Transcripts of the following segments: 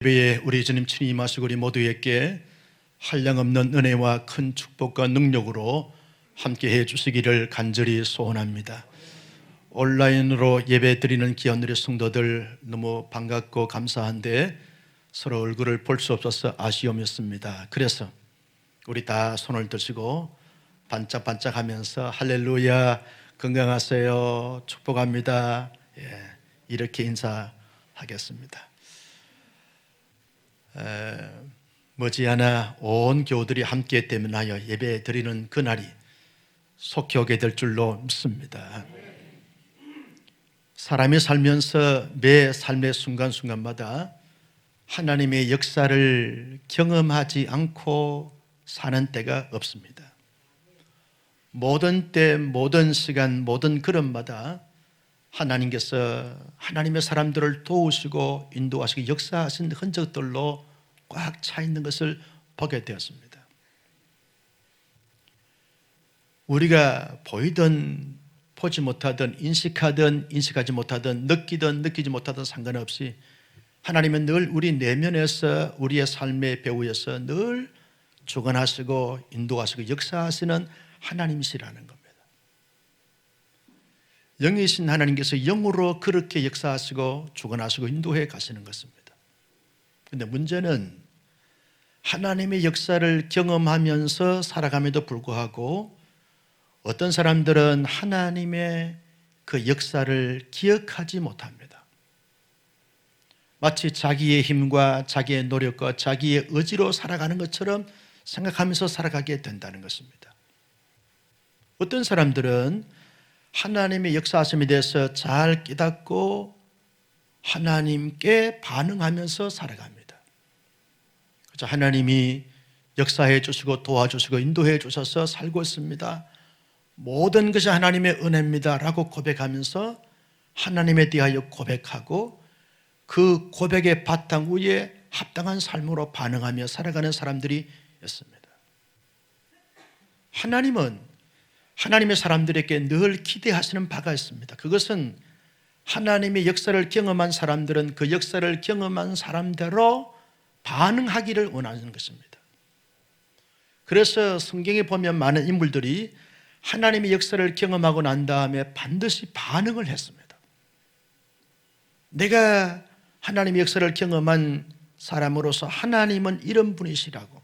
예배에 우리 주님 친히 임하시고 우리 모두에게 한량없는 은혜와 큰 축복과 능력으로 함께해 주시기를 간절히 소원합니다. 온라인으로 예배 드리는 귀한 우리 성도들 너무 반갑고 감사한데 서로 얼굴을 볼 수 없어서 아쉬움이 있습니다. 그래서 우리 다 손을 드시고 반짝반짝하면서 할렐루야, 건강하세요, 축복합니다, 이렇게 인사하겠습니다. 머지않아 온 교우들이 함께 대면하여 예배 드리는 그날이 속히 오게 될 줄로 믿습니다. 사람이 살면서 매 삶의 순간순간마다 하나님의 역사를 경험하지 않고 사는 때가 없습니다. 모든 때, 모든 시간, 모든 걸음마다 하나님께서 하나님의 사람들을 도우시고 인도하시고 역사하신 흔적들로 꽉 차 있는 것을 보게 되었습니다. 우리가 보이든 보지 못하든 인식하든 인식하지 못하든 느끼든 느끼지 못하든 상관없이 하나님은 늘 우리 내면에서 우리의 삶의 배후에서 늘 주관하시고 인도하시고 역사하시는 하나님이시라는 겁니다. 영이신 하나님께서 영으로 그렇게 역사하시고 주관하시고 인도해 가시는 것입니다. 그런데 문제는 하나님의 역사를 경험하면서 살아감에도 불구하고 어떤 사람들은 하나님의 그 역사를 기억하지 못합니다. 마치 자기의 힘과 자기의 노력과 자기의 의지로 살아가는 것처럼 생각하면서 살아가게 된다는 것입니다. 어떤 사람들은 하나님의 역사하심에 대해서 잘 깨닫고 하나님께 반응하면서 살아갑니다. 그렇죠? 하나님이 역사해 주시고 도와주시고 인도해 주셔서 살고 있습니다. 모든 것이 하나님의 은혜입니다 라고 고백하면서 하나님에 대하여 고백하고 그 고백의 바탕 위에 합당한 삶으로 반응하며 살아가는 사람들이 있습니다. 하나님은 하나님의 사람들에게 늘 기대하시는 바가 있습니다. 그것은 하나님의 역사를 경험한 사람들은 그 역사를 경험한 사람대로 반응하기를 원하는 것입니다. 그래서 성경에 보면 많은 인물들이 하나님의 역사를 경험하고 난 다음에 반드시 반응을 했습니다. 내가 하나님의 역사를 경험한 사람으로서 하나님은 이런 분이시라고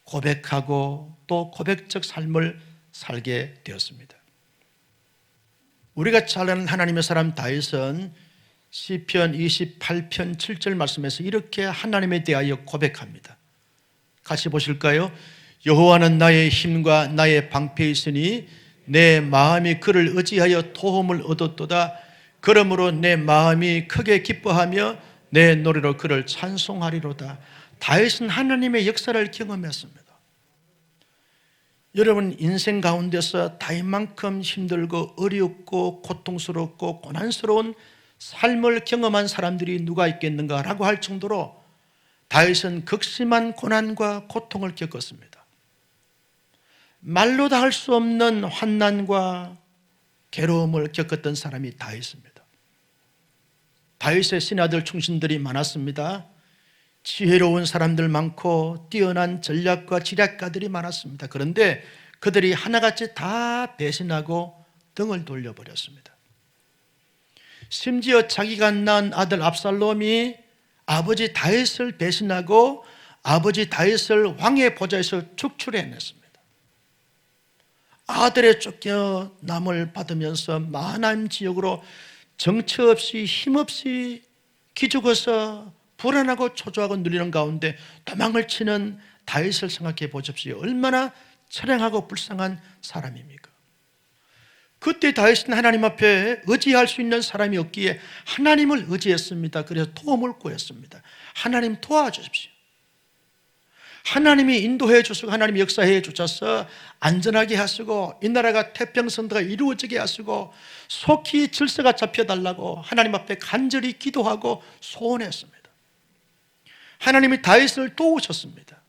고백하고 또 고백적 삶을 살게 되었습니다. 우리가 잘 아는 하나님의 사람 다윗은 시편 28편 7절 말씀에서 이렇게 하나님에 대하여 고백합니다. 같이 보실까요? 여호와는 나의 힘과 나의 방패이시니 내 마음이 그를 의지하여 도움을 얻었도다. 그러므로 내 마음이 크게 기뻐하며 내 노래로 그를 찬송하리로다. 다윗은 하나님의 역사를 경험했습니다. 여러분 인생 가운데서 다윗만큼 힘들고 어렵고 고통스럽고 고난스러운 삶을 경험한 사람들이 누가 있겠는가라고 할 정도로 다윗은 극심한 고난과 고통을 겪었습니다. 말로 다 할 수 없는 환난과 괴로움을 겪었던 사람이 다윗입니다. 다윗의 신하들 충신들이 많았습니다. 지혜로운 사람들 많고 뛰어난 전략과 지략가들이 많았습니다. 그런데 그들이 하나같이 다 배신하고 등을 돌려버렸습니다. 심지어 자기가 낳은 아들 압살롬이 아버지 다윗을 배신하고 아버지 다윗을 왕의 보좌에서 축출해냈습니다. 아들의 쫓겨남을 받으면서 마하나임 지역으로 정처 없이 힘없이 기죽어서 불안하고 초조하고 눌리는 가운데 도망을 치는 다윗을 생각해 보십시오. 얼마나 처량하고 불쌍한 사람입니까? 그때 다윗은 하나님 앞에 의지할 수 있는 사람이 없기에 하나님을 의지했습니다. 그래서 도움을 구했습니다. 하나님 도와주십시오. 하나님이 인도해 주시고 하나님이 역사해 주셔서 안전하게 하시고 이 나라가 태평성도가 이루어지게 하시고 속히 질서가 잡혀달라고 하나님 앞에 간절히 기도하고 소원했습니다. 하나님이 다윗을 도우셨습니다.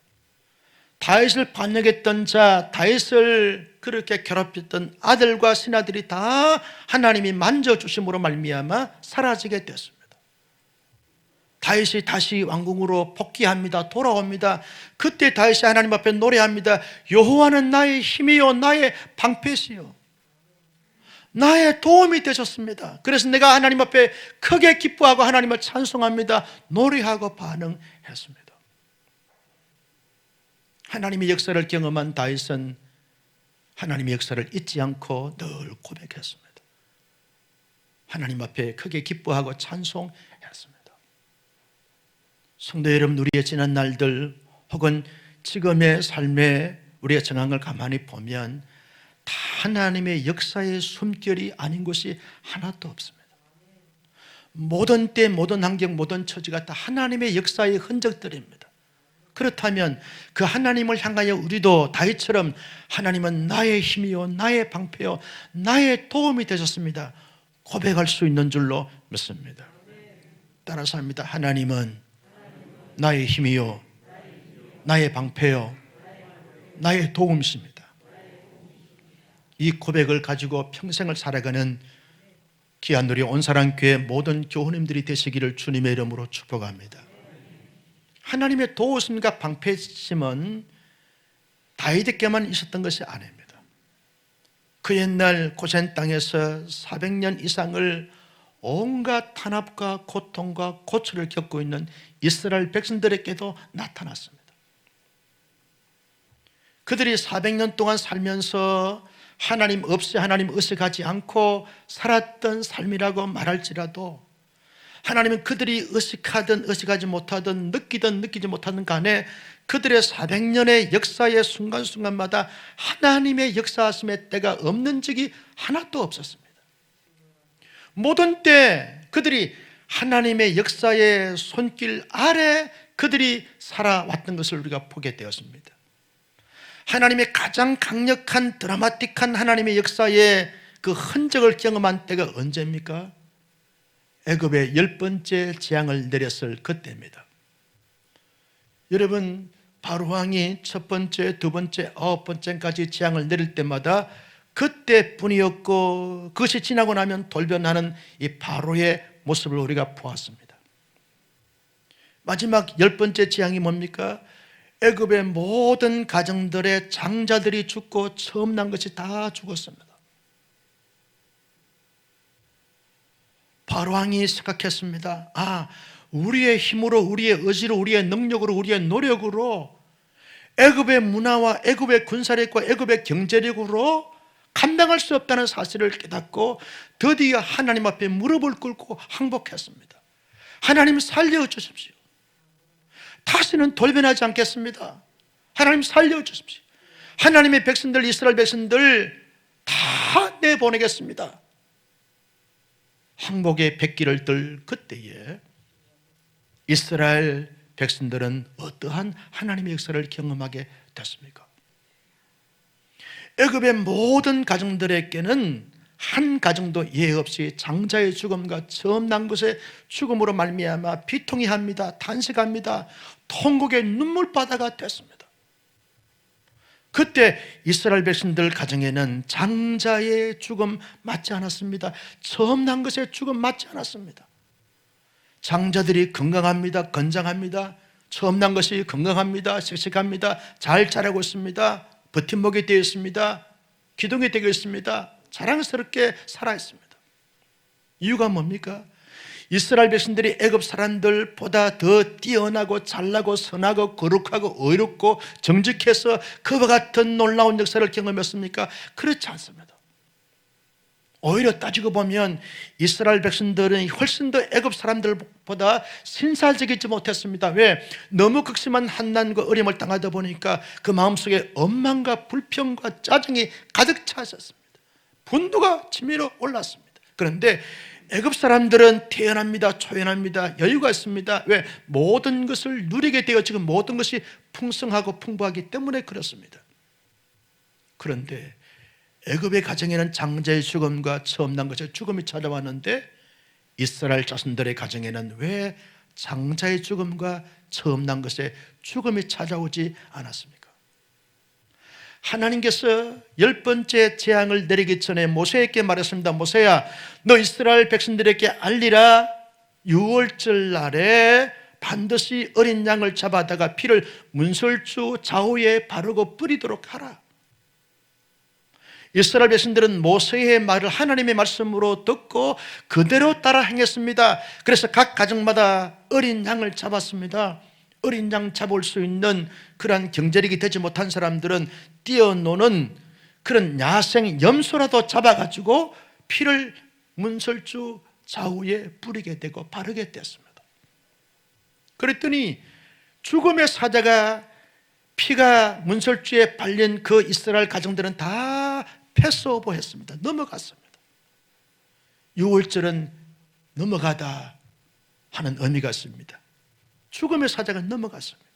다윗을 반역했던 자, 다윗을 그렇게 괴롭혔던 아들과 신하들이 다 하나님이 만져주심으로 말미암아 사라지게 됐습니다. 다윗이 다시 왕궁으로 복귀합니다. 돌아옵니다. 그때 다윗이 하나님 앞에 노래합니다. 여호와는 나의 힘이요 나의 방패시요 나의 도움이 되셨습니다. 그래서 내가 하나님 앞에 크게 기뻐하고 하나님을 찬송합니다. 노래하고 반응했습니다. 하나님의 역사를 경험한 다윗은 하나님의 역사를 잊지 않고 늘 고백했습니다. 하나님 앞에 크게 기뻐하고 찬송했습니다. 성도 여러분, 우리의 지난 날들 혹은 지금의 삶에 우리의 정황을 가만히 보면 다 하나님의 역사의 숨결이 아닌 것이 하나도 없습니다. 모든 때, 모든 환경, 모든 처지가 다 하나님의 역사의 흔적들입니다. 그렇다면 그 하나님을 향하여 우리도 다윗처럼 하나님은 나의 힘이요 나의 방패요 나의 도움이 되셨습니다 고백할 수 있는 줄로 믿습니다. 따라서 합니다. 하나님은 나의 힘이요 나의 방패요 나의 도움이십니다. 이 고백을 가지고 평생을 살아가는 귀한 우리 온사랑교회 모든 교우님들이 되시기를 주님의 이름으로 축복합니다. 하나님의 도우심과 방패심은 다윗에게만 있었던 것이 아닙니다. 그 옛날 고센 땅에서 400년 이상을 온갖 탄압과 고통과 고초를 겪고 있는 이스라엘 백성들에게도 나타났습니다. 그들이 400년 동안 살면서 하나님 없이 하나님 의식하지 않고 살았던 삶이라고 말할지라도 하나님은 그들이 의식하든 의식하지 못하든 느끼든 느끼지 못하든 간에 그들의 400년의 역사의 순간순간마다 하나님의 역사하심의 때가 없는 적이 하나도 없었습니다. 모든 때 그들이 하나님의 역사의 손길 아래 그들이 살아왔던 것을 우리가 보게 되었습니다. 하나님의 가장 강력한 드라마틱한 하나님의 역사의 그 흔적을 경험한 때가 언제입니까? 애굽의 10번째 재앙을 내렸을 그때입니다. 여러분, 바로왕이 첫 번째, 두 번째, 9번째까지 재앙을 내릴 때마다 그때뿐이었고 그것이 지나고 나면 돌변하는 이 바로의 모습을 우리가 보았습니다. 마지막 10번째 재앙이 뭡니까? 애굽의 모든 가정들의 장자들이 죽고 처음 난 것이 다 죽었습니다. 바로왕이 생각했습니다. 우리의 힘으로, 우리의 의지로, 우리의 능력으로, 우리의 노력으로 애굽의 문화와 애굽의 군사력과 애굽의 경제력으로 감당할 수 없다는 사실을 깨닫고 드디어 하나님 앞에 무릎을 꿇고 항복했습니다. 하나님 살려주십시오. 다시는 돌변하지 않겠습니다. 하나님 살려주십시오. 하나님의 백성들, 이스라엘 백성들 다 내보내겠습니다. 항복의 백기를 들 그때에 이스라엘 백성들은 어떠한 하나님의 역사를 경험하게 됐습니까? 애굽의 모든 가정들에게는 한 가정도 예외 없이 장자의 죽음과 처음 난 것의 죽음으로 말미암아 비통이 합니다. 탄식합니다. 통곡의 눈물바다가 됐습니다. 그때 이스라엘 백성들 가정에는 장자의 죽음 맞지 않았습니다. 처음 난 것의 죽음 맞지 않았습니다. 장자들이 건강합니다. 건장합니다. 처음 난 것이 건강합니다. 씩씩합니다. 잘 자라고 있습니다. 버팀목이 되어 있습니다. 기둥이 되어 있습니다. 자랑스럽게 살아 있습니다. 이유가 뭡니까? 이스라엘 백성들이 애굽 사람들보다 더 뛰어나고 잘나고 선하고 거룩하고 의롭고 정직해서 그와 같은 놀라운 역사를 경험했습니까? 그렇지 않습니다. 오히려 따지고 보면 이스라엘 백성들은 훨씬 더 애굽 사람들보다 신살적이지 못했습니다. 왜? 너무 극심한 환난과 어려움을 당하다 보니까 그 마음속에 원망과 불평과 짜증이 가득 차 있었습니다. 분노가 치밀어 올랐습니다. 그런데 애굽 사람들은 태연합니다. 초연합니다. 여유가 있습니다. 왜? 모든 것을 누리게 되어 지금 모든 것이 풍성하고 풍부하기 때문에 그렇습니다. 그런데 애굽의 가정에는 장자의 죽음과 처음 난 것의 죽음이 찾아왔는데 이스라엘 자손들의 가정에는 왜 장자의 죽음과 처음 난 것의 죽음이 찾아오지 않았습니까? 하나님께서 10번째 재앙을 내리기 전에 모세에게 말했습니다. 모세야, 너 이스라엘 백성들에게 알리라. 유월절 날에 반드시 어린 양을 잡아다가 피를 문설주 좌우에 바르고 뿌리도록 하라. 이스라엘 백성들은 모세의 말을 하나님의 말씀으로 듣고 그대로 따라 행했습니다. 그래서 각 가정마다 어린 양을 잡았습니다. 어린 양 잡을 수 있는 그러한 경제력이 되지 못한 사람들은 뛰어노는 그런 야생 염소라도 잡아가지고 피를 문설주 좌우에 뿌리게 되고 바르게 됐습니다. 그랬더니 죽음의 사자가 피가 문설주에 발린 그 이스라엘 가정들은 다 패스오버 했습니다. 넘어갔습니다. 유월절은 넘어가다 하는 의미가 있습니다. 죽음의 사자가 넘어갔습니다.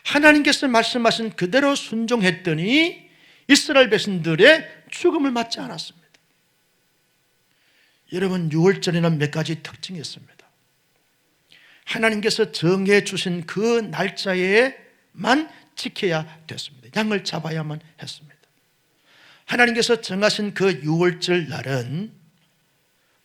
하나님께서 말씀하신 그대로 순종했더니 이스라엘 백성들의 죽음을 맞지 않았습니다. 여러분, 유월절에는 몇 가지 특징이 있습니다. 하나님께서 정해 주신 그 날짜에만 지켜야 됐습니다. 양을 잡아야만 했습니다. 하나님께서 정하신 그 유월절 날은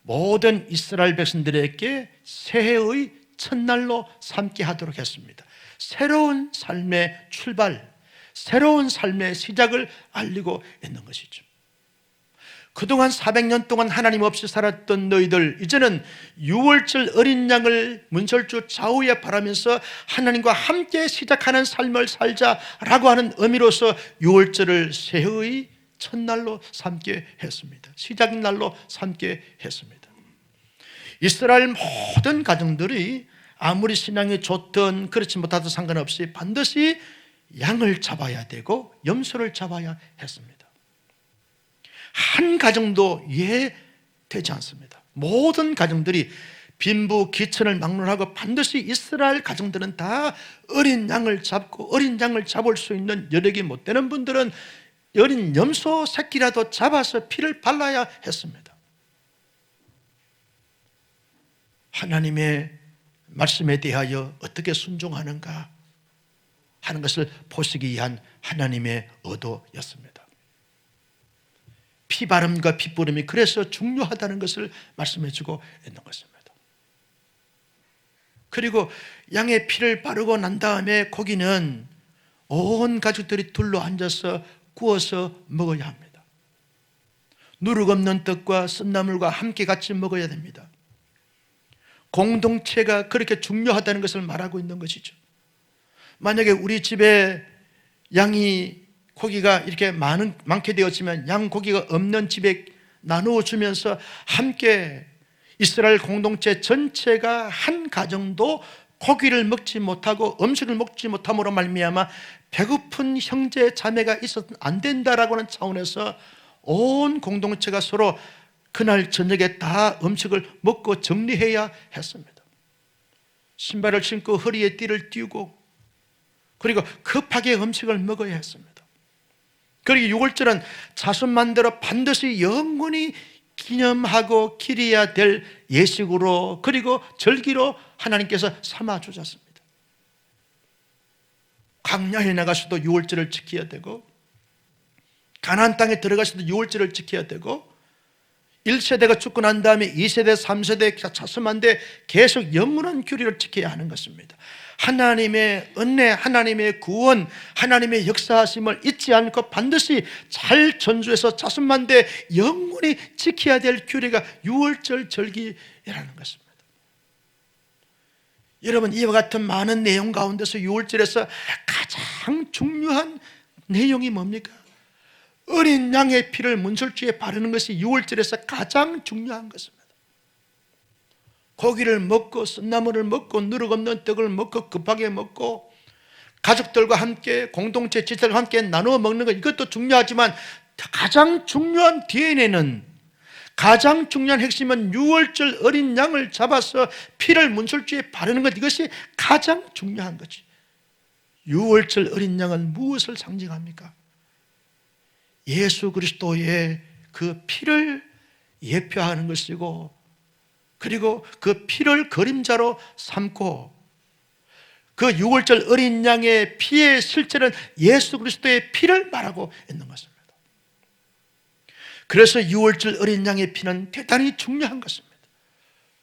모든 이스라엘 백성들에게 새해의 첫날로 삼게 하도록 했습니다. 새로운 삶의 출발, 새로운 삶의 시작을 알리고 있는 것이죠. 그동안 400년 동안 하나님 없이 살았던 너희들, 이제는 유월절 어린 양을 문설주 좌우에 바라면서 하나님과 함께 시작하는 삶을 살자라고 하는 의미로서 유월절을 새해의 첫날로 삼게 했습니다. 시작의 날로 삼게 했습니다. 이스라엘 모든 가정들이 아무리 신앙이 좋든 그렇지 못하든 상관없이 반드시 양을 잡아야 되고 염소를 잡아야 했습니다. 한 가정도 예되지 않습니다. 모든 가정들이 빈부 기천을 막론하고 반드시 이스라엘 가정들은 다 어린 양을 잡고, 어린 양을 잡을 수 있는 여력이 못 되는 분들은 어린 염소 새끼라도 잡아서 피를 발라야 했습니다. 하나님의 말씀에 대하여 어떻게 순종하는가 하는 것을 보시기 위한 하나님의 의도였습니다. 피바름과 핏부름이 그래서 중요하다는 것을 말씀해 주고 있는 것입니다. 그리고 양의 피를 바르고 난 다음에 고기는 온 가족들이 둘러 앉아서 구워서 먹어야 합니다. 누룩 없는 떡과 쓴나물과 함께 같이 먹어야 됩니다. 공동체가 그렇게 중요하다는 것을 말하고 있는 것이죠. 만약에 우리 집에 양이 고기가 이렇게 많게 되었지만 양 고기가 없는 집에 나누어 주면서 함께 이스라엘 공동체 전체가 한 가정도 고기를 먹지 못하고 음식을 먹지 못함으로 말미암아 배고픈 형제 자매가 있어서는 안 된다라고 하는 차원에서 온 공동체가 서로 그날 저녁에 다 음식을 먹고 정리해야 했습니다. 신발을 신고 허리에 띠를 띠고 그리고 급하게 음식을 먹어야 했습니다. 그리고 유월절은 자손만대로 반드시 영원히 기념하고 기려야 될 예식으로 그리고 절기로 하나님께서 삼아 주셨습니다. 광야에 나가서도 유월절을 지켜야 되고 가나안 땅에 들어가서도 유월절을 지켜야 되고 1세대가 죽고 난 다음에 2세대, 3세대, 자손만대 계속 영원한 규례를 지켜야 하는 것입니다. 하나님의 은혜, 하나님의 구원, 하나님의 역사하심을 잊지 않고 반드시 잘 전수해서 자손만대 영원히 지켜야 될 규례가 유월절 절기라는 것입니다. 여러분, 이와 같은 많은 내용 가운데서 유월절에서 가장 중요한 내용이 뭡니까? 어린 양의 피를 문설주에 바르는 것이 유월절에서 가장 중요한 것입니다. 고기를 먹고 쓴나물을 먹고 누룩 없는 떡을 먹고 급하게 먹고 가족들과 함께 공동체 지체들과 함께 나누어 먹는 것, 이것도 중요하지만 가장 중요한 DNA는, 가장 중요한 핵심은 유월절 어린 양을 잡아서 피를 문설주에 바르는 것, 이것이 가장 중요한 거지. 유월절 어린 양은 무엇을 상징합니까? 예수 그리스도의 그 피를 예표하는 것이고 그리고 그 피를 그림자로 삼고 그 유월절 어린 양의 피의 실체는 예수 그리스도의 피를 말하고 있는 것입니다. 그래서 유월절 어린 양의 피는 대단히 중요한 것입니다.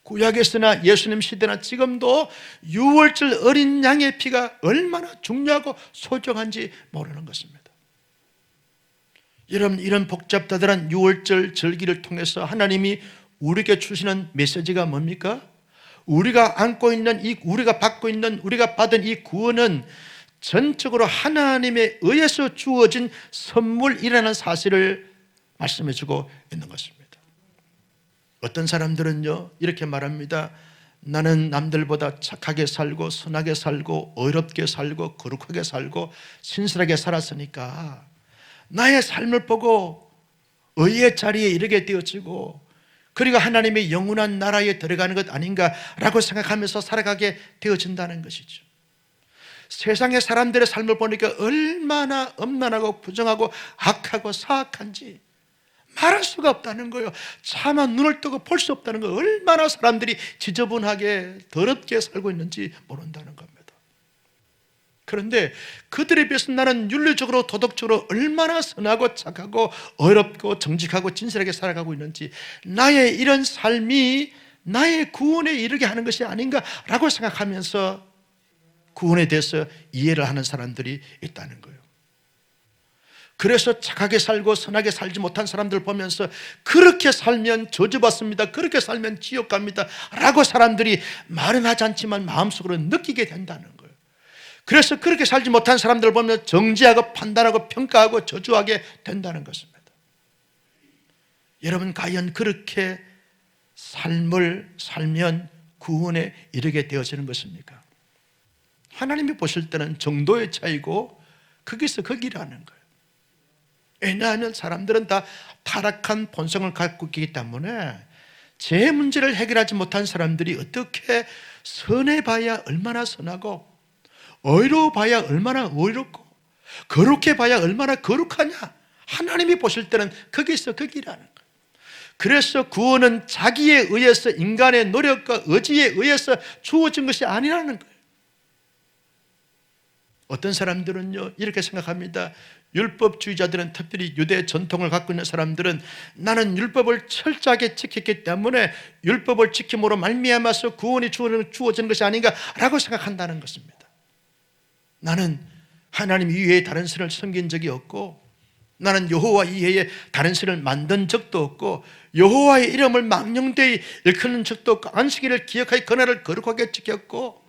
구약에서나 예수님 시대나 지금도 유월절 어린 양의 피가 얼마나 중요하고 소중한지 모르는 것입니다. 여러분, 이런 복잡다단한 유월절 절기를 통해서 하나님이 우리에게 주시는 메시지가 뭡니까? 우리가 받고 있는, 우리가 받은 이 구원은 전적으로 하나님에 의해서 주어진 선물이라는 사실을 말씀해 주고 있는 것입니다. 어떤 사람들은요, 이렇게 말합니다. 나는 남들보다 착하게 살고 선하게 살고 의롭게 살고 거룩하게 살고 신실하게 살았으니까 나의 삶을 보고 의의 자리에 이르게 되어지고 그리고 하나님의 영원한 나라에 들어가는 것 아닌가라고 생각하면서 살아가게 되어진다는 것이죠. 세상의 사람들의 삶을 보니까 얼마나 엄난하고 부정하고 악하고 사악한지 말할 수가 없다는 거예요. 차마 눈을 뜨고 볼 수 없다는 거예요. 얼마나 사람들이 지저분하게 더럽게 살고 있는지 모른다는 겁니다. 그런데 그들에 비해서 나는 윤리적으로 도덕적으로 얼마나 선하고 착하고 어렵고 정직하고 진실하게 살아가고 있는지, 나의 이런 삶이 나의 구원에 이르게 하는 것이 아닌가라고 생각하면서 구원에 대해서 이해를 하는 사람들이 있다는 거예요. 그래서 착하게 살고 선하게 살지 못한 사람들 보면서 그렇게 살면 저주받습니다, 그렇게 살면 지옥 갑니다 라고 사람들이 말은 하지 않지만 마음속으로 느끼게 된다는 거예요. 그래서 그렇게 살지 못한 사람들을 보면 정죄하고 판단하고 평가하고 저주하게 된다는 것입니다. 여러분, 과연 그렇게 삶을 살면 구원에 이르게 되어지는 것입니까? 하나님이 보실 때는 정도의 차이고 거기서 거기라는 거예요. 왜냐하면 사람들은 다 타락한 본성을 갖고 있기 때문에 제 문제를 해결하지 못한 사람들이 어떻게 선해봐야 얼마나 선하고 의로워봐야 얼마나 의롭고 거룩해 봐야 얼마나 거룩하냐, 하나님이 보실 때는 거기서 거기라는 거예요. 그래서 구원은 자기에 의해서, 인간의 노력과 의지에 의해서 주어진 것이 아니라는 거예요. 어떤 사람들은요, 이렇게 생각합니다. 율법주의자들은, 특별히 유대 전통을 갖고 있는 사람들은 나는 율법을 철저하게 지켰기 때문에 율법을 지킴으로 말미암아서 구원이 주어지는 것이 아닌가라고 생각한다는 것입니다. 나는 하나님 이외에 다른 신을 섬긴 적이 없고, 나는 여호와 이외에 다른 신을 만든 적도 없고, 여호와의 이름을 망령되이 일컫는 적도 없고, 안식일을 기억하여 그날을 거룩하게 지켰고,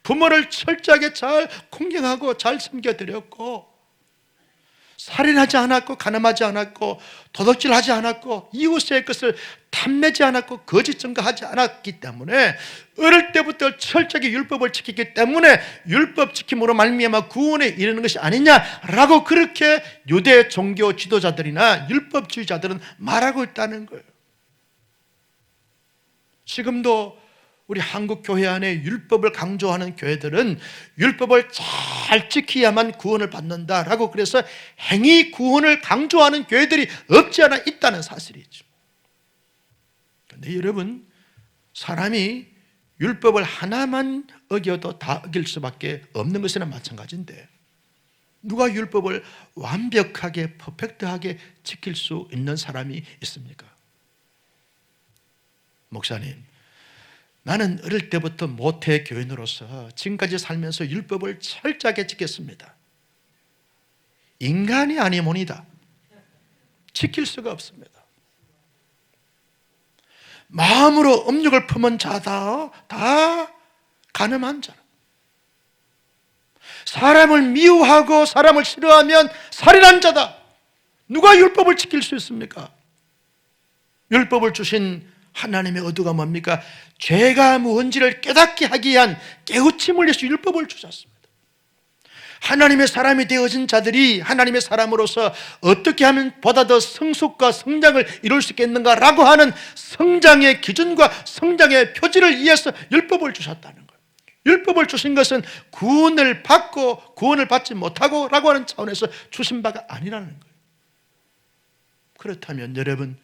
부모를 철저하게 잘 공경하고 잘 섬겨드렸고, 살인하지 않았고 간음하지 않았고 도둑질하지 않았고 이웃의 것을 탐내지 않았고 거짓 증거하지 않았기 때문에 어릴 때부터 철저하게 율법을 지켰기 때문에 율법 지킴으로 말미암아 구원에 이르는 것이 아니냐라고 그렇게 유대 종교 지도자들이나 율법주의자들은 말하고 있다는 거예요. 지금도 우리 한국 교회 안에 율법을 강조하는 교회들은 율법을 잘 지켜야만 구원을 받는다라고, 그래서 행위 구원을 강조하는 교회들이 없지 않아 있다는 사실이죠. 그런데 여러분, 사람이 율법을 하나만 어겨도 다 어길 수밖에 없는 것이나 마찬가지인데 누가 율법을 완벽하게 퍼펙트하게 지킬 수 있는 사람이 있습니까? 목사님, 나는 어릴 때부터 모태 교인으로서 지금까지 살면서 율법을 철저하게 지켰습니다. 인간이 아니모니다. 지킬 수가 없습니다. 마음으로 음욕을 품은 자다, 다 간음한 자라. 사람을 미워하고 사람을 싫어하면 살인한 자다. 누가 율법을 지킬 수 있습니까? 율법을 주신 하나님의 의도가 뭡니까? 죄가 무언지를 깨닫게 하기 위한 깨우침을 위해서 율법을 주셨습니다. 하나님의 사람이 되어진 자들이 하나님의 사람으로서 어떻게 하면 보다 더 성숙과 성장을 이룰 수 있겠는가라고 하는 성장의 기준과 성장의 표지를 위해서 율법을 주셨다는 거예요. 율법을 주신 것은 구원을 받고 구원을 받지 못하고 라고 하는 차원에서 주신 바가 아니라는 거예요. 그렇다면 여러분,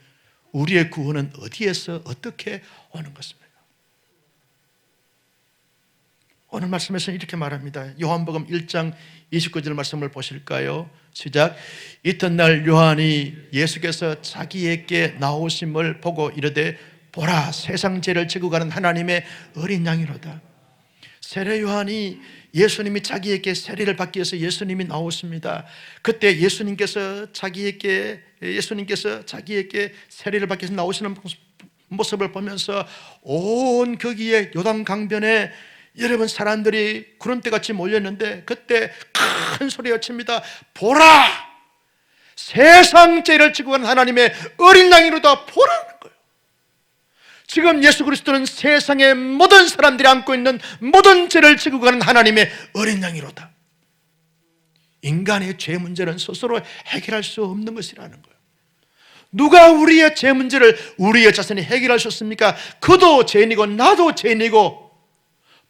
우리의 구원은 어디에서 어떻게 오는 것입니까? 오늘 말씀에서는 이렇게 말합니다. 요한복음 1장 29절 말씀을 보실까요? 시작. 이튿날 요한이 예수께서 자기에게 나오심을 보고 이르되 보라, 세상 죄를 지고 가는 하나님의 어린 양이로다. 세례 요한이 예수님이 자기에게 세례를 받기 위해서 예수님이 나오십니다. 그때 예수님께서 자기에게 세례를 받기 위해서 나오시는 모습을 보면서 온 거기에 요단 강변에 여러분 사람들이 구름대같이 몰렸는데 그때 큰 소리가 칩니다. 보라, 세상 죄를 지고 가는 하나님의 어린 양이로다. 보라는 거예요. 지금 예수 그리스도는 세상의 모든 사람들이 안고 있는 모든 죄를 지고 가는 하나님의 어린 양이로다. 인간의 죄 문제는 스스로 해결할 수 없는 것이라는 거예요. 누가 우리의 죄 문제를 우리의 자신이 해결할 수 없습니까? 그도 죄인이고 나도 죄인이고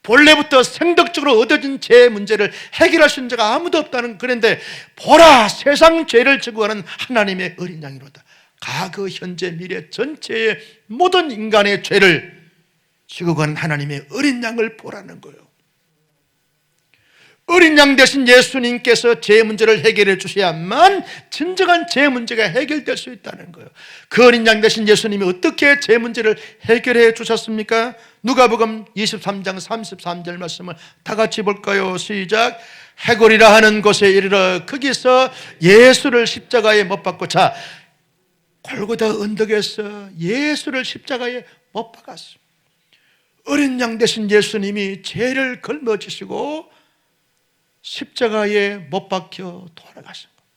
본래부터 생덕적으로 얻어진 죄 문제를 해결할 수 있는 자가 아무도 없다는. 그런데 보라, 세상 죄를 지고 가는 하나님의 어린 양이로다. 과거, 현재, 미래 전체의 모든 인간의 죄를 지고 가는 하나님의 어린 양을 보라는 거예요. 어린 양 대신 예수님께서 죄 문제를 해결해 주셔야만 진정한 죄 문제가 해결될 수 있다는 거예요. 그 어린 양 대신 예수님이 어떻게 죄 문제를 해결해 주셨습니까? 누가복음 23장 33절 말씀을 다 같이 볼까요? 시작. 해골이라 하는 곳에 이르러 거기서 예수를 십자가에 못 박고, 자, 골고다 언덕에서 예수를 십자가에 못 박았습니다. 어린 양 대신 예수님이 죄를 걸머지시고 십자가에 못 박혀 돌아가신 거예요.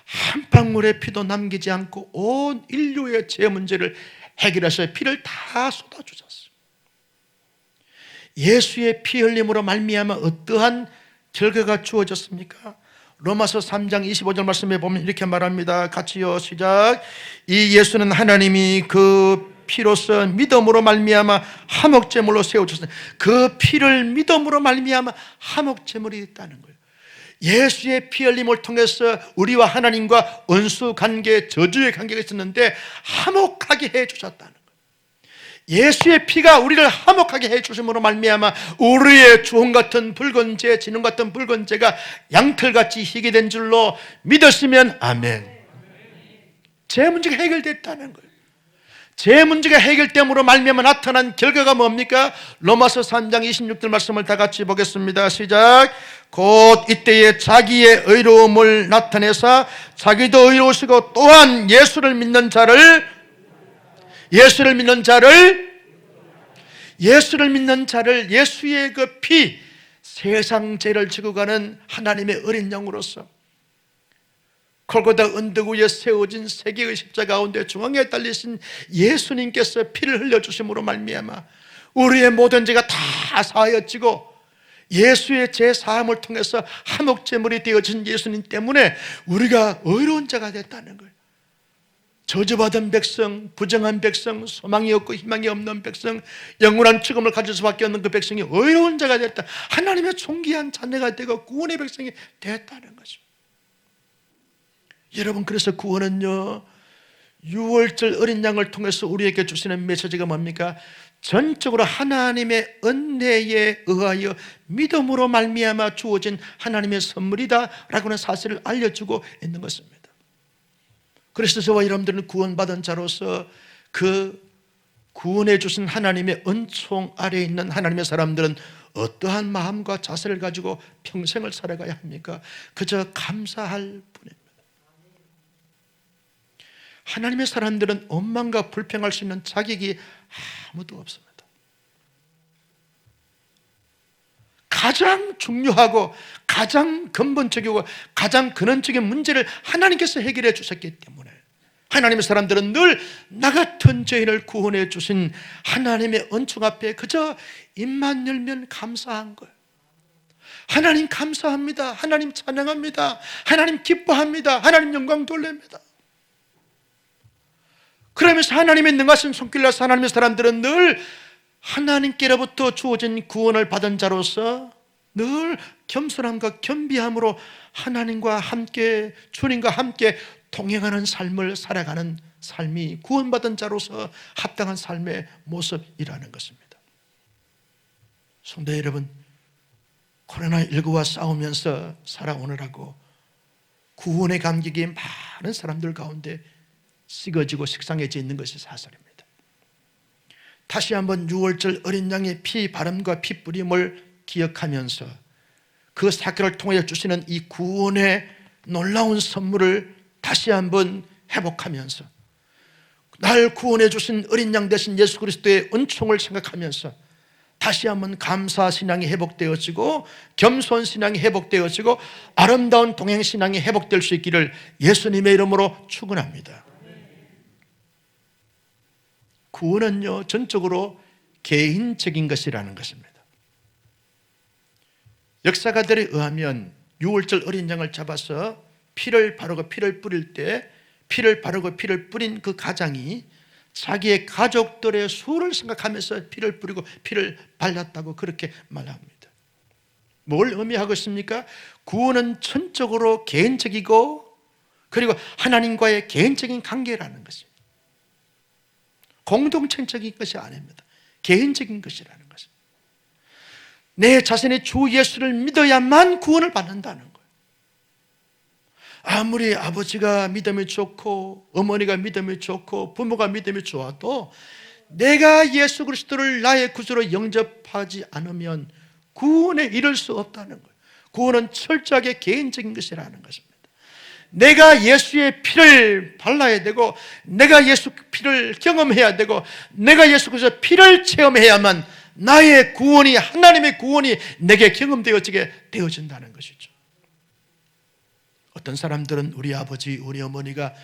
한 방울의 피도 남기지 않고 온 인류의 죄 문제를 해결하셔서 피를 다 쏟아주셨어요. 예수의 피 흘림으로 말미암아 어떠한 결과가 주어졌습니까? 로마서 3장 25절 말씀에 보면 이렇게 말합니다. 같이요, 시작. 이 예수는 하나님이 그 피로서 믿음으로 말미암아 화목제물로 세워주셨어요. 그 피를 믿음으로 말미암아 화목제물이 있다는 거예요. 예수의 피 흘림을 통해서 우리와 하나님과 원수 관계, 저주의 관계가 있었는데 화목하게 해주셨다는 거예요. 예수의 피가 우리를 화목하게 해주심으로 말미암아 우리의 주홍 같은 붉은 죄, 진홍 같은 붉은 죄가 양털같이 희게 된 줄로 믿으시면 아멘. 죄 문제가 해결됐다는 거예요. 죄 문제가 해결됨으로 말미암아 나타난 결과가 뭡니까? 로마서 3장 26절 말씀을 다 같이 보겠습니다. 시작. 곧 이때에 자기의 의로움을 나타내사 자기도 의로우시고 또한 예수를 믿는 자를 예수의 그 피, 세상 죄를 지고 가는 하나님의 어린 양으로서 골고다 언덕 위에 세워진 세 개의 십자가 가운데 중앙에 달리신 예수님께서 피를 흘려주심으로 말미암아 우리의 모든 죄가 다 사하여지고 예수의 죄 사함을 통해서 화목제물이 되어진 예수님 때문에 우리가 의로운 자가 됐다는 거예요. 저주받은 백성, 부정한 백성, 소망이 없고 희망이 없는 백성, 영원한 죽음을 가질 수밖에 없는 그 백성이 의로운 자가 됐다. 하나님의 존귀한 자녀가 되고 구원의 백성이 됐다는 거죠. 여러분, 그래서 구원은요, 유월절 어린 양을 통해서 우리에게 주시는 메시지가 뭡니까? 전적으로 하나님의 은혜에 의하여 믿음으로 말미암아 주어진 하나님의 선물이다 라고는 사실을 알려주고 있는 것입니다. 그래서 저와 여러분들은 구원받은 자로서 그 구원해 주신 하나님의 은총 아래에 있는 하나님의 사람들은 어떠한 마음과 자세를 가지고 평생을 살아가야 합니까? 그저 감사할 뿐입니다. 하나님의 사람들은 원망과 불평할 수 있는 자격이 아무도 없습니다. 가장 중요하고 가장 근본적이고 가장 근원적인 문제를 하나님께서 해결해 주셨기 때문에 하나님의 사람들은 늘 나 같은 죄인을 구원해 주신 하나님의 은총 앞에 그저 입만 열면 감사한 거예요. 하나님 감사합니다. 하나님 찬양합니다. 하나님 기뻐합니다. 하나님 영광 돌립니다. 그러면서 하나님의 능하신 손길로서 하나님의 사람들은 늘 하나님께로부터 주어진 구원을 받은 자로서 늘 겸손함과 겸비함으로 하나님과 함께, 주님과 함께 동행하는 삶을 살아가는 삶이 구원받은 자로서 합당한 삶의 모습이라는 것입니다. 성도 여러분, 코로나19와 싸우면서 살아오느라고 구원의 감격이 많은 사람들 가운데 식어지고 식상해져 있는 것이 사실입니다. 다시 한번 6월절 어린 양의 피 바름과 피 뿌림을 기억하면서 그 사건을 통해 주시는 이 구원의 놀라운 선물을 다시 한번 회복하면서 날 구원해 주신 어린 양 되신 예수 그리스도의 은총을 생각하면서 다시 한번 감사 신앙이 회복되어지고 겸손 신앙이 회복되어지고 아름다운 동행 신앙이 회복될 수 있기를 예수님의 이름으로 축원합니다. 구원은요, 전적으로 개인적인 것이라는 것입니다. 역사가들에 의하면 6월절 어린 양을 잡아서 피를 바르고 피를 뿌릴 때 피를 바르고 피를 뿌린 그 가장이 자기의 가족들의 수를 생각하면서 피를 뿌리고 피를 발랐다고 그렇게 말합니다. 뭘 의미하고 있습니까? 구원은 전적으로 개인적이고 그리고 하나님과의 개인적인 관계라는 것입니다. 공동체적인 것이 아닙니다. 개인적인 것이라는 것입니다. 내 자신의 주 예수를 믿어야만 구원을 받는다는 거예요. 아무리 아버지가 믿음이 좋고 어머니가 믿음이 좋고 부모가 믿음이 좋아도 내가 예수 그리스도를 나의 구주로 영접하지 않으면 구원에 이를 수 없다는 거예요. 구원은 철저하게 개인적인 것이라는 것입니다. 내가 예수의 피를 발라야 되고 내가 예수 피를 경험해야 되고 내가 예수 그리스도의 피를 체험해야만 나의 구원이, 하나님의 구원이 내게 경험되어지게 되어진다는 것이죠. 어떤 사람들은 우리 아버지, 우리 어머니가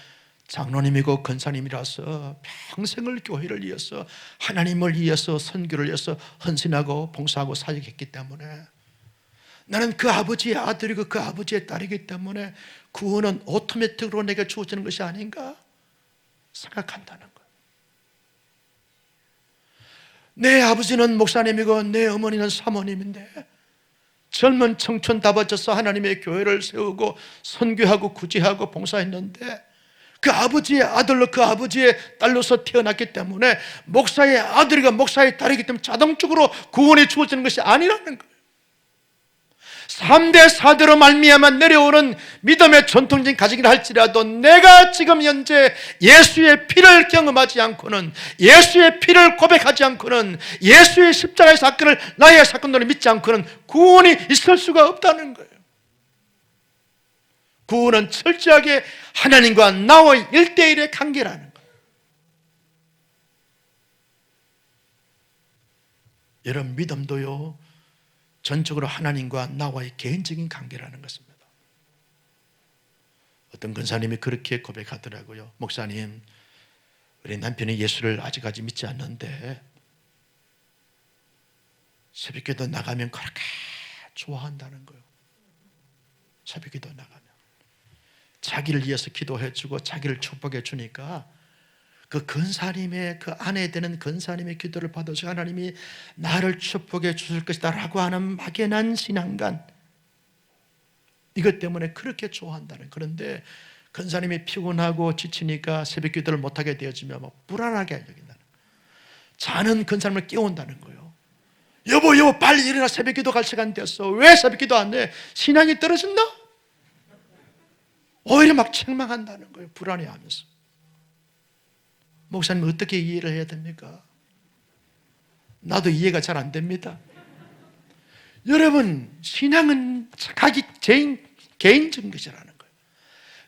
장로님이고 권사님이라서 평생을 교회를 위해서 하나님을 위해서 선교를 위해서 헌신하고 봉사하고 사역했기 때문에 나는 그 아버지의 아들이고 그 아버지의 딸이기 때문에 구원은 오토매틱으로 내게 주어지는 것이 아닌가 생각한다는 거예요. 내 아버지는 목사님이고 내 어머니는 사모님인데 젊은 청춘 다 바쳐서 하나님의 교회를 세우고 선교하고 구제하고 봉사했는데 그 아버지의 아들로 그 아버지의 딸로서 태어났기 때문에 목사의 아들이고 목사의 딸이기 때문에 자동적으로 구원이 주어지는 것이 아니라는 거예요. 3대 4대로 말미암아 내려오는 믿음의 전통적인 가지기를 할지라도 내가 지금 현재 예수의 피를 경험하지 않고는, 예수의 피를 고백하지 않고는, 예수의 십자가의 사건을 나의 사건으로 믿지 않고는 구원이 있을 수가 없다는 거예요. 구원은 철저하게 하나님과 나와의 1대1의 관계라는 거예요. 여러분, 믿음도요 전적으로 하나님과 나와의 개인적인 관계라는 것입니다. 어떤 권사님이 그렇게 고백하더라고요. 목사님, 우리 남편이 예수를 아직까지 믿지 않는데 새벽기도 나가면 그렇게 좋아한다는 거예요. 새벽기도 나가면 자기를 위해서 기도해주고 자기를 축복해 주니까 그 권사님의, 그 아내 되는 권사님의 기도를 받아서 하나님이 나를 축복해 주실 것이다 라고 하는 막연한 신앙관, 이것 때문에 그렇게 좋아한다는. 그런데 권사님이 피곤하고 지치니까 새벽 기도를 못하게 되어지면 막 불안하게 여긴다는, 자는 권사님을 깨운다는 거예요. 여보 빨리 일어나, 새벽 기도 갈 시간 됐어. 왜 새벽 기도 안 해? 신앙이 떨어진다? 오히려 막 책망한다는 거예요. 불안해하면서. 목사님, 어떻게 이해를 해야 됩니까? 나도 이해가 잘 안 됩니다. 여러분, 신앙은 자기 개인적인 것이라는 거예요.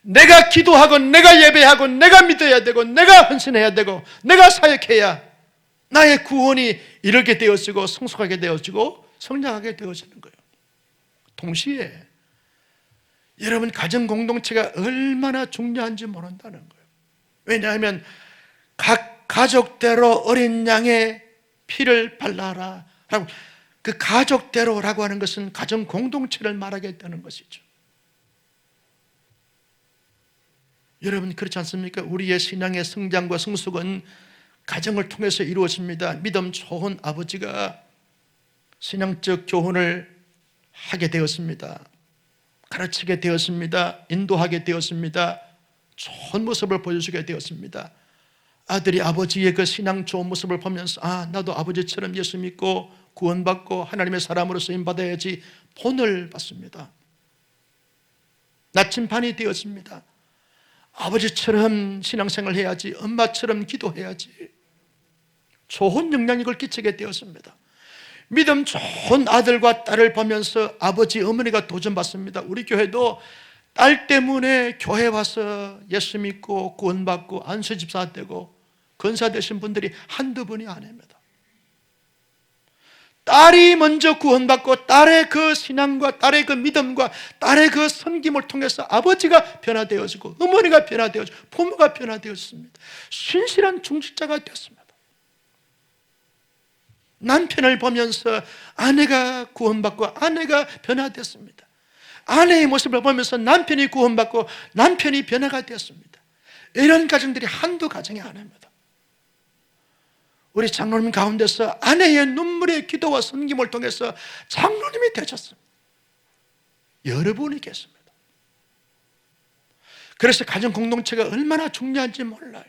내가 기도하고 내가 예배하고 내가 믿어야 되고 내가 헌신해야 되고 내가 사역해야 나의 구원이 이르게 되어지고 성숙하게 되어지고 성장하게 되어지는 거예요. 동시에 여러분, 가정 공동체가 얼마나 중요한지 모른다는 거예요. 왜냐하면 각 가족대로 어린 양의 피를 발라라 라고, 그 가족대로라고 하는 것은 가정 공동체를 말하겠다는 것이죠. 여러분, 그렇지 않습니까? 우리의 신앙의 성장과 성숙은 가정을 통해서 이루어집니다. 믿음 좋은 아버지가 신앙적 교훈을 하게 되었습니다. 가르치게 되었습니다. 인도하게 되었습니다. 좋은 모습을 보여주게 되었습니다. 아들이 아버지의 그 신앙 좋은 모습을 보면서 나도 아버지처럼 예수 믿고 구원받고 하나님의 사람으로 쓰임받아야지 본을 받습니다. 나침반이 되었습니다. 아버지처럼 신앙생활 해야지, 엄마처럼 기도해야지. 좋은 영향력을 끼치게 되었습니다. 믿음 좋은 아들과 딸을 보면서 아버지, 어머니가 도전받습니다. 우리 교회도 딸 때문에 교회 와서 예수 믿고 구원받고 안수집사 되고 권사 되신 분들이 한두 분이 아닙니다. 딸이 먼저 구원받고 딸의 그 신앙과 딸의 그 믿음과 딸의 그 섬김을 통해서 아버지가 변화되어지고 어머니가 변화되어지고 부모가 변화되었습니다. 신실한 중직자가 되었습니다. 남편을 보면서 아내가 구원받고 아내가 변화되었습니다. 아내의 모습을 보면서 남편이 구원받고 남편이 변화가 되었습니다. 이런 가정들이 한두 가정이 아닙니다. 우리 장로님 가운데서 아내의 눈물의 기도와 섬김을 통해서 장로님이 되셨습니다. 여러분이 계십니다. 그래서 가정 공동체가 얼마나 중요한지 몰라요.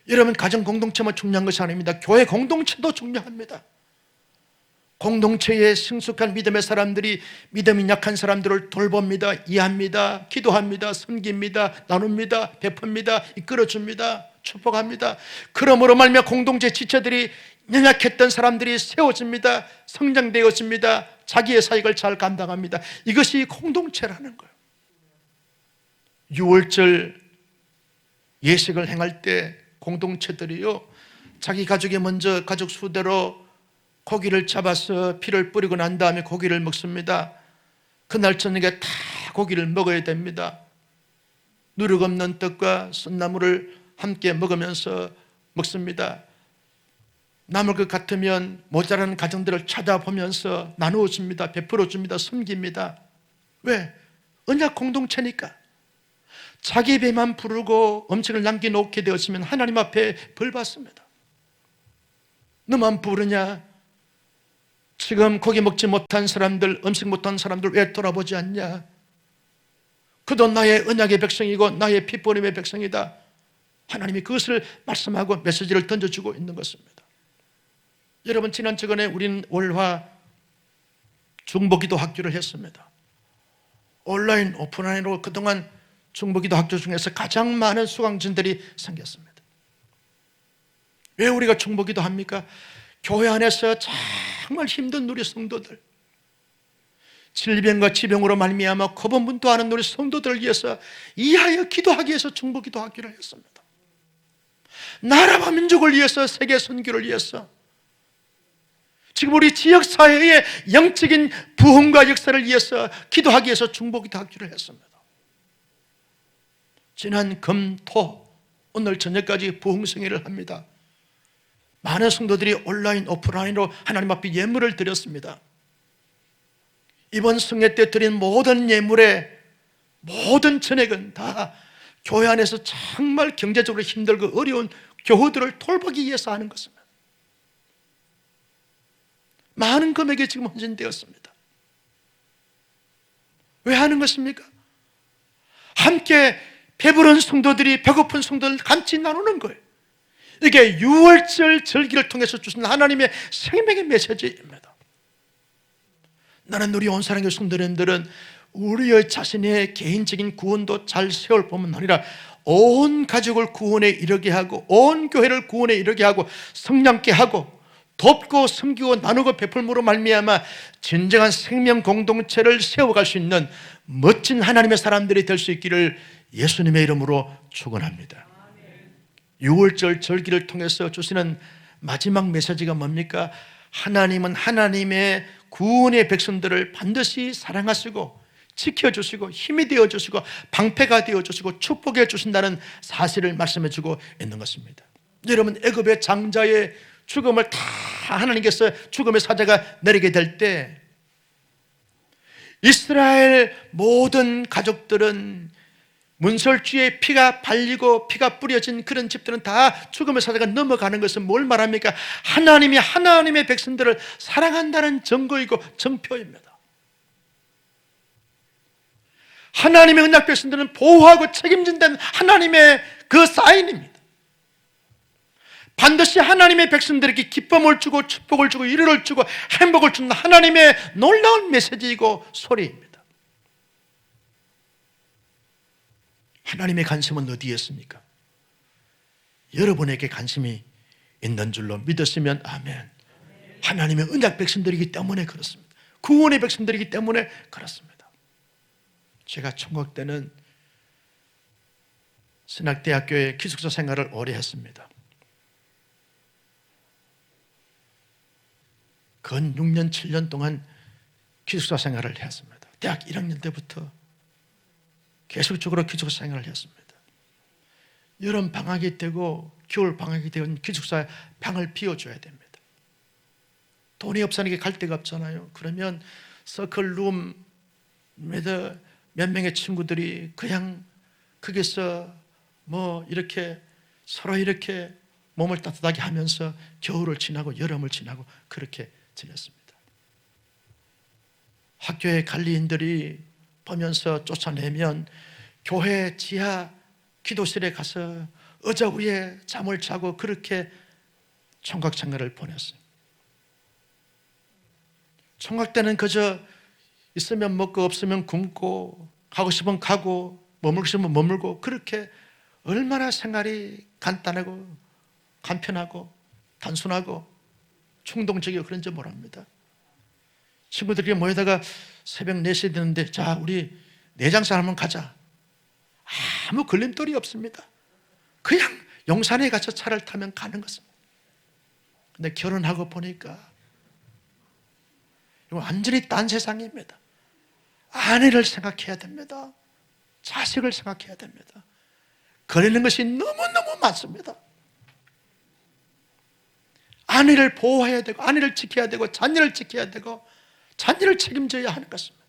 여러분, 가정 공동체만 중요한 것이 아닙니다. 교회 공동체도 중요합니다. 공동체에 성숙한 믿음의 사람들이 믿음이 약한 사람들을 돌봅니다. 이해합니다. 기도합니다. 섬깁니다. 나눕니다. 베풉니다. 이끌어줍니다. 축복합니다. 그러므로 말미암아 공동체 지체들이 연약했던 사람들이 세워집니다. 성장되어집니다. 자기의 사역을 잘 감당합니다. 이것이 공동체라는 거예요. 6월절 예식을 행할 때 공동체들이요, 자기 가족이 먼저 가족 수대로 고기를 잡아서 피를 뿌리고 난 다음에 고기를 먹습니다. 그날 저녁에 다 고기를 먹어야 됩니다. 누룩 없는 떡과 쏜나물을 함께 먹으면서 먹습니다. 남을 것 같으면 모자란 가정들을 찾아보면서 나누어 줍니다. 베풀어 줍니다. 섬깁니다. 왜? 언약 공동체니까. 자기 배만 부르고 음식을 남겨놓게 되었으면 하나님 앞에 벌 받습니다. 너만 부르냐? 지금 고기 먹지 못한 사람들, 음식 못한 사람들 왜 돌아보지 않냐? 그도 나의 언약의 백성이고 나의 핏보림의 백성이다. 하나님이 그것을 말씀하고 메시지를 던져주고 있는 것입니다. 여러분, 지난 주간에 우리는 월화 중보기도 학교를 했습니다. 온라인, 오프라인으로 그동안 중보기도 학교 중에서 가장 많은 수강진들이 생겼습니다. 왜 우리가 중보기도 합니까? 교회 안에서 정말 힘든 우리 성도들, 질병과 지병으로 말미암아 고분분투하는 우리 성도들을 위해서 이하여 기도하기 위해서 중보기도 학교를 했습니다. 나라와 민족을 위해서, 세계 선교를 위해서, 지금 우리 지역사회의 영적인 부흥과 역사를 위해서 기도하기 위해서 중보기도 학교를 했습니다. 지난 금, 토, 오늘 저녁까지 부흥성회를 합니다. 많은 성도들이 온라인, 오프라인으로 하나님 앞에 예물을 드렸습니다. 이번 성회 때 드린 모든 예물의 모든 전액은 다 교회 안에서 정말 경제적으로 힘들고 어려운 교우들을 돌보기 위해서 하는 것입니다. 많은 금액이 지금 헌신되었습니다. 왜 하는 것입니까? 함께 배부른 성도들이 배고픈 성도들 같이 나누는 거예요. 이게 6월절 절기를 통해서 주신 하나님의 생명의 메시지입니다. 나는 우리 온사랑교회 성도님들은 우리의 자신의 개인적인 구원도 잘 세울 뿐만 아니라 온 가족을 구원에 이르게 하고 온 교회를 구원에 이르게 하고 성장케 하고 돕고 섬기고 나누고 베풀므로 말미암아 진정한 생명 공동체를 세워갈 수 있는 멋진 하나님의 사람들이 될 수 있기를 예수님의 이름으로 축원합니다. 6월절 절기를 통해서 주시는 마지막 메시지가 뭡니까? 하나님은 하나님의 구원의 백성들을 반드시 사랑하시고 지켜주시고 힘이 되어주시고 방패가 되어주시고 축복해 주신다는 사실을 말씀해 주고 있는 것입니다. 여러분, 애굽의 장자의 죽음을 다 하나님께서 죽음의 사자가 내리게 될 때 이스라엘 모든 가족들은 문설주에 피가 발리고 피가 뿌려진 그런 집들은 다 죽음의 사자가 넘어가는 것은 뭘 말합니까? 하나님이 하나님의 백성들을 사랑한다는 증거이고 증표입니다. 하나님의 언약 백성들은 보호하고 책임진다는 하나님의 그 사인입니다. 반드시 하나님의 백성들에게 기쁨을 주고 축복을 주고 위로를 주고 행복을 주는 하나님의 놀라운 메시지이고 소리입니다. 하나님의 관심은 어디에 있습니까? 여러분에게 관심이 있는 줄로 믿으시면 아멘. 하나님의 언약 백성들이기 때문에 그렇습니다. 구원의 백성들이기 때문에 그렇습니다. 제가 총각 때는 신학대학교에 기숙사 생활을 오래 했습니다. 근 6년, 7년 동안 기숙사 생활을 했습니다. 대학 1학년 때부터 계속적으로 기숙사 생활을 했습니다. 여름 방학이 되고 겨울 방학이 되면 기숙사 방을 비워줘야 됩니다. 돈이 없으니까 갈 데가 없잖아요. 그러면 서클룸 몇 명의 친구들이 그냥 거기서 뭐 이렇게 서로 이렇게 몸을 따뜻하게 하면서 겨울을 지나고 여름을 지나고 그렇게 지냈습니다. 학교의 관리인들이 보면서 쫓아내면 교회 지하 기도실에 가서 의자 위에 잠을 자고 그렇게 총각 생활을 보냈어요. 총각 때는 그저 있으면 먹고 없으면 굶고 가고 싶으면 가고 머물고 싶으면 머물고 그렇게 얼마나 생활이 간단하고 간편하고 단순하고 충동적이고 그런지 모릅니다. 친구들이 모여다가 새벽 4시에 되는데 자 우리 내장산 한번 가자. 아무 걸림돌이 없습니다. 그냥 용산에 가서 차를 타면 가는 것입니다. 근데 결혼하고 보니까 완전히 딴 세상입니다. 아내를 생각해야 됩니다. 자식을 생각해야 됩니다. 걸리는 것이 너무너무 많습니다. 아내를 보호해야 되고 아내를 지켜야 되고 자녀를 지켜야 되고 자녀를 책임져야 하는 것입니다.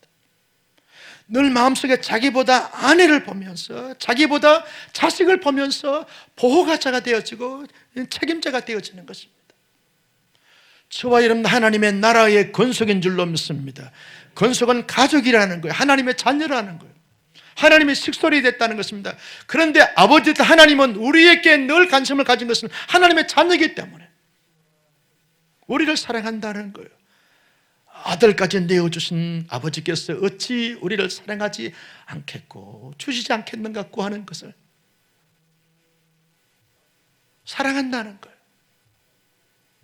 늘 마음속에 자기보다 아내를 보면서 자기보다 자식을 보면서 보호자가 되어지고 책임자가 되어지는 것입니다. 저와 여러분 하나님의 나라의 건속인 줄로 믿습니다. 건속은 가족이라는 거예요. 하나님의 자녀라는 거예요. 하나님의 식솔이 됐다는 것입니다. 그런데 아버지 하나님은 우리에게 늘 관심을 가진 것은 하나님의 자녀이기 때문에 우리를 사랑한다는 거예요. 아들까지 내어주신 아버지께서 어찌 우리를 사랑하지 않겠고 주시지 않겠는가 구하는 것을 사랑한다는 거예요.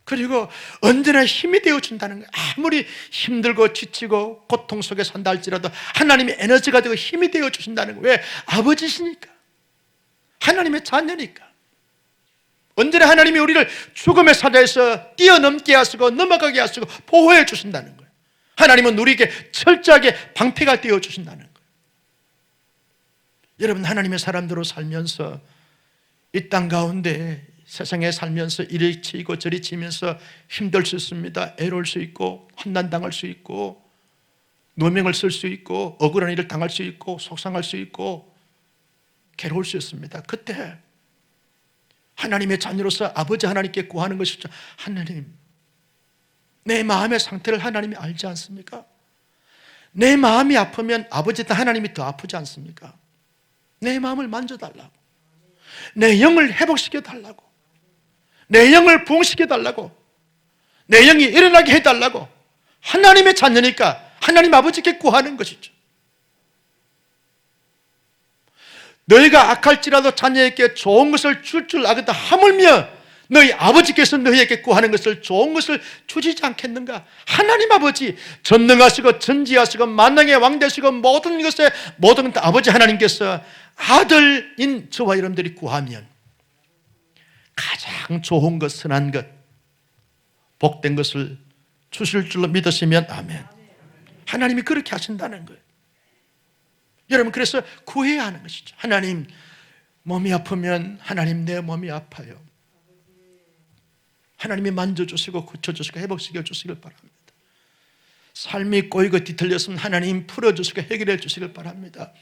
그리고 언제나 힘이 되어준다는 거예요. 아무리 힘들고 지치고 고통 속에 산다 할지라도 하나님의 에너지가 되고 힘이 되어주신다는 거예요. 왜? 아버지시니까, 하나님의 자녀니까. 언제나 하나님이 우리를 죽음의 사자에서 뛰어넘게 하시고 넘어가게 하시고 보호해 주신다는 거예요. 하나님은 우리에게 철저하게 방패가 되어 주신다는 거예요. 여러분 하나님의 사람들로 살면서 이 땅 가운데 세상에 살면서 이리 치이고 저리 치면서 힘들 수 있습니다. 애로울 수 있고 환난당할 수 있고 누명을 쓸 수 있고 억울한 일을 당할 수 있고 속상할 수 있고 괴로울 수 있습니다. 그때 하나님의 자녀로서 아버지 하나님께 구하는 것이죠. 하나님, 내 마음의 상태를 하나님이 알지 않습니까? 내 마음이 아프면 아버지 하나님이 더 아프지 않습니까? 내 마음을 만져달라고, 내 영을 회복시켜달라고, 내 영을 부흥시켜달라고, 내 영이 일어나게 해달라고 하나님의 자녀니까 하나님 아버지께 구하는 것이죠. 너희가 악할지라도 자녀에게 좋은 것을 줄 알겠다 하물며 너희 아버지께서 너희에게 구하는 것을 좋은 것을 주시지 않겠는가? 하나님 아버지, 전능하시고 전지하시고 만왕의 왕 되시고 모든 것에 모든 것 아버지 하나님께서 아들인 저와 여러분들이 구하면 가장 좋은 것, 선한 것, 복된 것을 주실 줄로 믿으시면 아멘. 하나님이 그렇게 하신다는 거예요. 여러분, 그래서 구해야 하는 것이죠. 하나님, 몸이 아프면 하나님 내 몸이 아파요. 하나님이 만져주시고 고쳐주시고 회복시켜 주시길 바랍니다. 삶이 꼬이고 뒤틀렸으면 하나님 풀어주시고 해결해 주시길 바랍니다.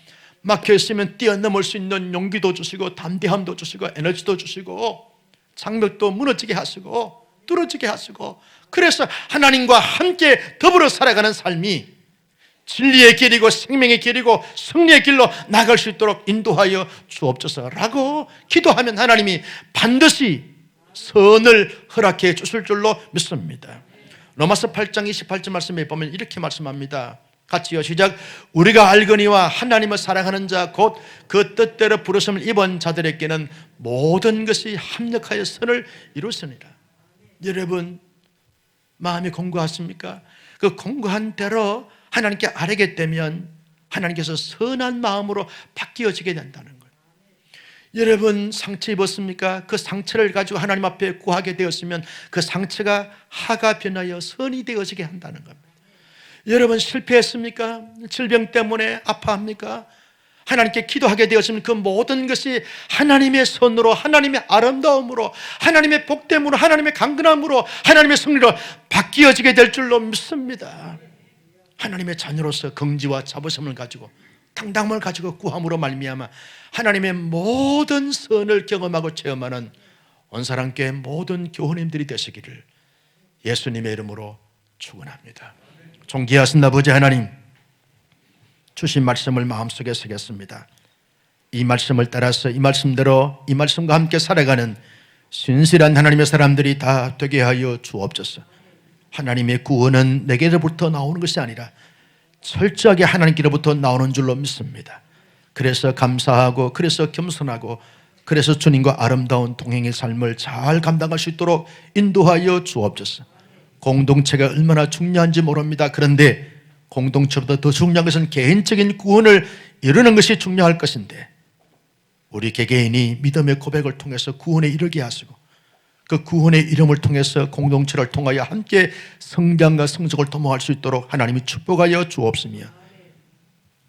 막혀있으면 뛰어넘을 수 있는 용기도 주시고 담대함도 주시고 에너지도 주시고 장벽도 무너지게 하시고 뚫어지게 하시고, 그래서 하나님과 함께 더불어 살아가는 삶이 진리의 길이고 생명의 길이고 승리의 길로 나갈 수 있도록 인도하여 주옵소서라고 기도하면 하나님이 반드시 선을 허락해 주실 줄로 믿습니다. 로마서 8장 28절 말씀에 보면 이렇게 말씀합니다. 같이요. 시작. 우리가 알거니와 하나님을 사랑하는 자 곧 그 뜻대로 부르심을 입은 자들에게는 모든 것이 합력하여 선을 이루었습니다. 여러분 마음이 공고하십니까? 그 공고한 대로 하나님께 아뢰게 되면 하나님께서 선한 마음으로 바뀌어지게 된다는 거예요. 여러분 상처 입었습니까? 그 상처를 가지고 하나님 앞에 구하게 되었으면 그 상처가 화가 변하여 선이 되어지게 한다는 겁니다. 여러분 실패했습니까? 질병 때문에 아파합니까? 하나님께 기도하게 되었으면 그 모든 것이 하나님의 선으로, 하나님의 아름다움으로, 하나님의 복됨으로, 하나님의 강건함으로, 하나님의 승리로 바뀌어지게 될 줄로 믿습니다. 하나님의 자녀로서 긍지와 자부심을 가지고 당당함을 가지고 구함으로 말미암아 하나님의 모든 선을 경험하고 체험하는 온사랑교회 모든 교우님들이 되시기를 예수님의 이름으로 축원합니다. 존귀하신 아버지 하나님, 주신 말씀을 마음속에 새겼습니다. 이 말씀을 따라서 이 말씀대로 이 말씀과 함께 살아가는 신실한 하나님의 사람들이 다 되게 하여 주옵소서. 하나님의 구원은 내게로부터 나오는 것이 아니라 철저하게 하나님께로부터 나오는 줄로 믿습니다. 그래서 감사하고, 그래서 겸손하고, 그래서 주님과 아름다운 동행의 삶을 잘 감당할 수 있도록 인도하여 주옵소서. 공동체가 얼마나 중요한지 모릅니다. 그런데 공동체보다 더 중요한 것은 개인적인 구원을 이루는 것이 중요할 것인데, 우리 개개인이 믿음의 고백을 통해서 구원에 이르게 하시고 그 구원의 이름을 통해서 공동체를 통하여 함께 성장과 성적을 도모할 수 있도록 하나님이 축복하여 주옵시며,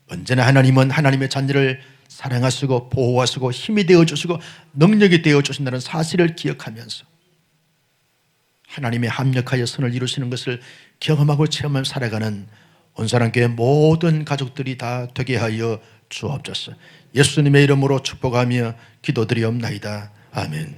언제나 하나님은 하나님의 자녀를 사랑하시고 보호하시고 힘이 되어주시고 능력이 되어주신다는 사실을 기억하면서 하나님의 합력하여 선을 이루시는 것을 경험하고 체험하며 살아가는 온사랑교회 모든 가족들이 다 되게 하여 주옵소서. 예수님의 이름으로 축복하며 기도드리옵나이다. 아멘.